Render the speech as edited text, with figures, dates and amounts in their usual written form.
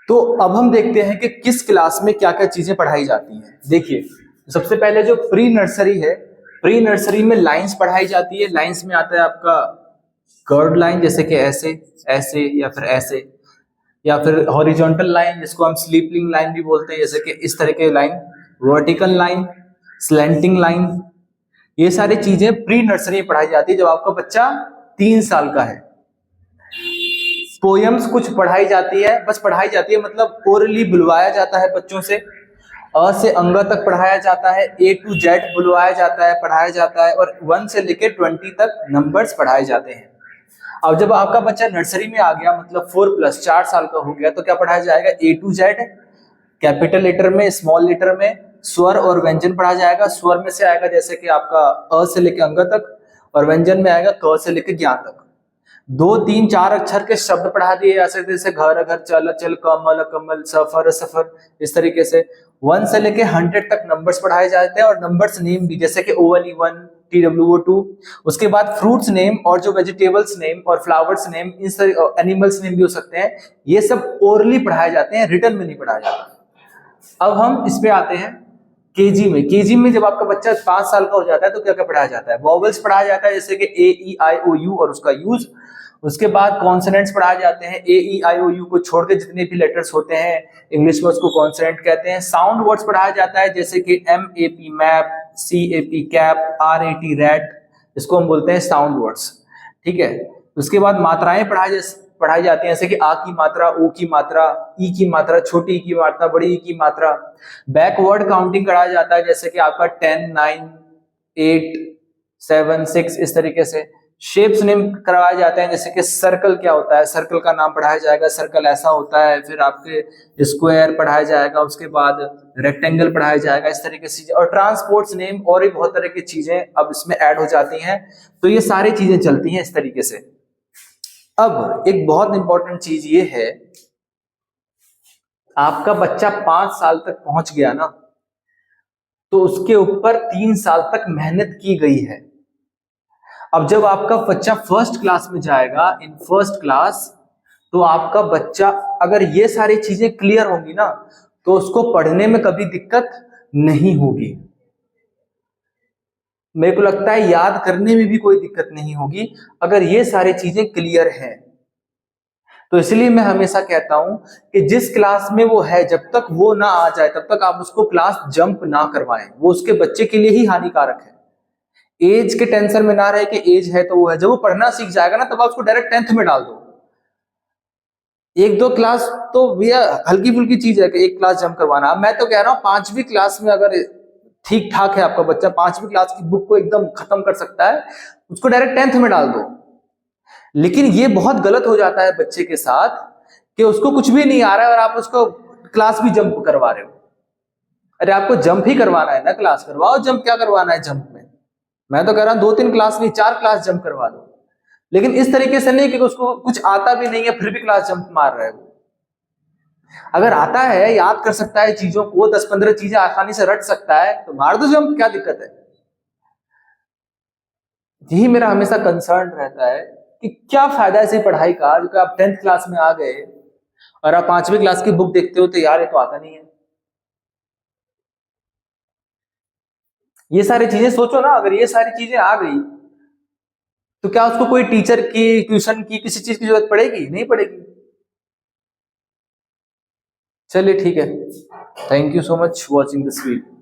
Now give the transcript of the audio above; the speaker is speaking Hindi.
तो अब हम देखते हैं कि किस क्लास में क्या क्या चीजें पढ़ाई जाती हैं। देखिए, सबसे पहले जो प्री नर्सरी है, प्री नर्सरी में लाइंस पढ़ाई जाती है। लाइंस में आता है आपका कर्व्ड लाइन, जैसे कि ऐसे, ऐसे या फिर ऐसे, या फिर हॉरिजॉन्टल लाइन जिसको हम स्लीपिंग लाइन भी बोलते हैं, जैसे कि इस तरह के line, vertical line, slanting line. ये सारी चीजें प्री नर्सरी में पढ़ाई जाती है जब आपका बच्चा 3 साल का है। पोयम्स कुछ पढ़ाई जाती है, बस पढ़ाई जाती है मतलब ओरली बुलवाया जाता है बच्चों से। अ से अंग तक पढ़ाया जाता है, ए टू जेड बुलवाया जाता है, पढ़ाया जाता है, और 1 से लेकर 20 तक नंबर्स पढ़ाए जाते हैं। अब जब आपका बच्चा नर्सरी में आ गया, मतलब 4+ 4 साल का हो गया, तो क्या पढ़ाया जाएगा? ए टू जेड, कैपिटल लेटर में, स्मॉल लेटर में, स्वर और व्यंजन पढ़ा जाएगा। स्वर में से आएगा जैसे कि आपका अ से लेकर अंग तक, और व्यंजन में आएगा क से लेकर ज्ञ तक। 2, 3, 4 अक्षर के शब्द पढ़ा दिए जा सकते, जैसे घर घर, चल चल, कमल कमल, सफर सफर, इस तरीके से। 1 से लेके 100 तक नंबर्स पढ़ाए जाते हैं, और नंबर्स नेम भी, जैसे कि ONE1, TWO2। उसके बाद फ्रूट्स नेम, और जो वेजिटेबल्स नेम और फ्लावर्स नेम, इस तरह एनिमल्स नेम भी हो सकते हैं। ये सब ओरली पढ़ाए जाते हैं, रिटन में नहीं पढ़ाया जाता। अब हम इस पे आते हैं केजी में। केजी में जब आपका बच्चा 5 साल का हो जाता है तो क्या क्या पढ़ाया जाता है? वॉवल्स पढ़ाया जाता है, जैसे कि A E I O U और उसका यूज। उसके बाद कॉन्सोनेंट्स पढ़ाए जाते हैं। A E I O U को छोड़ के जितने भी लेटर्स होते हैं इंग्लिश में उसको कॉन्सोनेंट कहते हैं। साउंड वर्ड्स पढ़ाया जाता है, जैसे कि MAP map, CAP cap, RAT rat, इसको हम बोलते हैं साउंड वर्ड्स। ठीक है। उसके बाद मात्राएं पढ़ाई जाती हैं, जैसे कि आ की मात्रा, ओ की मात्रा, ई की मात्रा, छोटी ई की मात्रा, बड़ी ई की मात्रा। बैकवर्ड काउंटिंग कराया जाता है, जैसे कि आपका 10, 9, 8, 7, 6, इस तरीके से। शेप्स नेम करवाए जाते हैं, जैसे कि सर्कल क्या होता है, सर्कल का नाम पढ़ाया जाएगा, सर्कल ऐसा होता है। फिर आपके स्क्वायर पढ़ाया जाएगा, उसके बाद रेक्टेंगल पढ़ाया जाएगा, इस तरीके से। और ट्रांसपोर्ट्स नेम और भी बहुत तरह की चीजें अब इसमें ऐड हो जाती हैं। तो ये सारी चीजें चलती हैं इस तरीके से। अब एक बहुत इंपॉर्टेंट चीज ये है, आपका बच्चा 5 साल तक पहुंच गया ना, तो उसके ऊपर 3 साल तक मेहनत की गई है। अब जब आपका बच्चा फर्स्ट क्लास में जाएगा, इन फर्स्ट क्लास, तो आपका बच्चा अगर ये सारी चीजें क्लियर होंगी ना, तो उसको पढ़ने में कभी दिक्कत नहीं होगी। मेरे को लगता है याद करने में भी कोई दिक्कत नहीं होगी अगर ये सारी चीजें क्लियर हैं। तो इसलिए मैं हमेशा कहता हूं कि जिस क्लास में वो है, जब तक वो ना आ जाए तब तक आप उसको क्लास जंप ना करवाएं। वो उसके बच्चे के लिए ही हानिकारक है। एज के टेंशन में ना रहे कि एज है तो वो है। जब वो पढ़ना सीख जाएगा ना, तब आप उसको डायरेक्ट 10th में डाल दो। 1-2 क्लास तो भैया हल्की फुल्की चीज है कि 1 क्लास जंप करवाना। मैं तो कह रहा हूं 5वीं क्लास में अगर ठीक ठाक है आपका बच्चा, 5वीं क्लास की बुक को एकदम खत्म कर सकता है, उसको डायरेक्ट 10th में डाल दो। लेकिन ये बहुत गलत हो जाता है बच्चे के साथ कि उसको कुछ भी नहीं आ रहा है और आप उसको क्लास भी जंप करवा रहे हो। अरे आपको जंप ही करवाना है ना, क्लास करवाओ। जंप क्या करवाना है जंप में? मैं तो कह रहा हूं 2-3 क्लास नहीं, 4 क्लास जंप करवा दो। लेकिन इस तरीके से नहीं कि उसको कुछ आता भी नहीं है फिर भी क्लास जंप मार रहे हो। अगर आता है, याद कर सकता है चीजों को, 10-15 चीजें आसानी से रट सकता है, तो मार दो जंप, क्या दिक्कत है? यही मेरा हमेशा कंसर्न रहता है कि क्या फायदा ऐसी पढ़ाई का, जो कि आप 10th क्लास में आ गए और आप 5वीं क्लास की बुक देखते हो तो यार ये तो आता नहीं है। ये सारी चीजें सोचो ना, अगर ये सारी चीजें आ गई तो क्या उसको कोई टीचर की, ट्यूशन की, किसी चीज की जरूरत पड़ेगी? नहीं पड़ेगी। चलिए ठीक है। Thank you so much watching this video.